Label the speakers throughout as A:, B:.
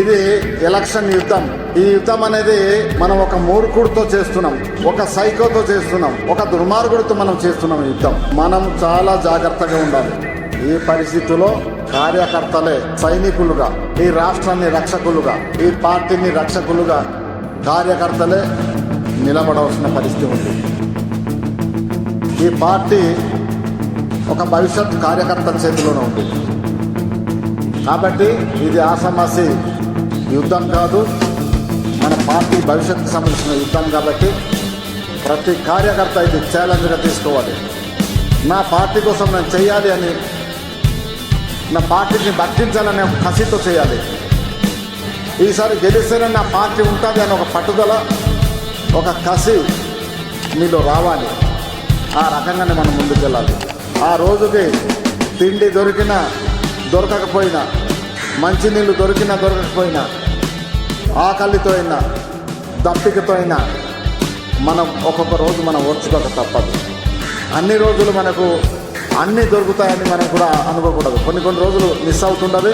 A: ఇది ఎలక్షన్ యుద్ధం. ఈ యుద్ధం అనేది మనం ఒక మూర్ఖుడితో చేస్తున్నాం, ఒక సైకోతో చేస్తున్నాం, ఒక దుర్మార్గుడితో మనం చేస్తున్నాం యుద్ధం. మనం చాలా జాగ్రత్తగా ఉండాలి. ఈ పరిస్థితుల్లో కార్యకర్తలే సైనికులుగా, ఈ రాష్ట్రాన్ని రక్షకులుగా, ఈ పార్టీని రక్షకులుగా కార్యకర్తలే నిలబడవలసిన పరిస్థితి ఉంది. ఈ పార్టీ ఒక భవిష్యత్ కార్యకర్తల చేతిలోనే ఉంది. కాబట్టి ఇది ఆషామాషి యుద్ధం కాదు, మన పార్టీ భవిష్యత్తుకు సంబంధించిన యుద్ధం. కాబట్టి ప్రతి కార్యకర్త ఇది ఛాలెంజ్గా తీసుకోవాలి. నా పార్టీ కోసం నేను చేయాలి అని, నా పార్టీని భర్తించాలనే ఒక కసితో చేయాలి. ఈసారి గెలిస్తేనే నా పార్టీ ఉంటుంది అని ఒక పట్టుదల, ఒక కసి మీలో రావాలి. ఆ రకంగానే మనం ముందుకెళ్ళాలి. ఆ రోజుకి తిండి దొరికినా దొరకకపోయినా, మంచినీళ్ళు దొరికినా దొరకకపోయినా, ఆకలితో అయినా దప్పికతో అయినా మనం ఒక్కొక్క రోజు మనం ఓర్చుకోక తప్పదు. అన్ని రోజులు మనకు అన్నీ దొరుకుతాయని మనం కూడా అనుకోకూడదు. కొన్ని రోజులు మిస్ అవుతుండదు,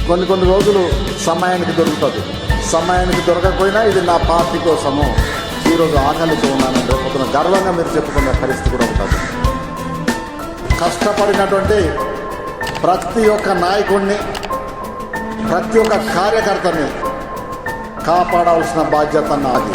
A: కొన్ని రోజులు సమయానికి దొరుకుతుంది. సమయానికి దొరకకపోయినా ఇది నా పార్టీ కోసము ఈరోజు ఆకలితో ఉన్నానని రేపు గర్వంగా మీరు చెప్పుకునే పరిస్థితి కూడా ఉంటుంది. కష్టపడినటువంటి ప్రతి ఒక్క నాయకుడిని, ప్రతి ఒక్క కార్యకర్తని కాపాడాల్సిన బాధ్యత నాది.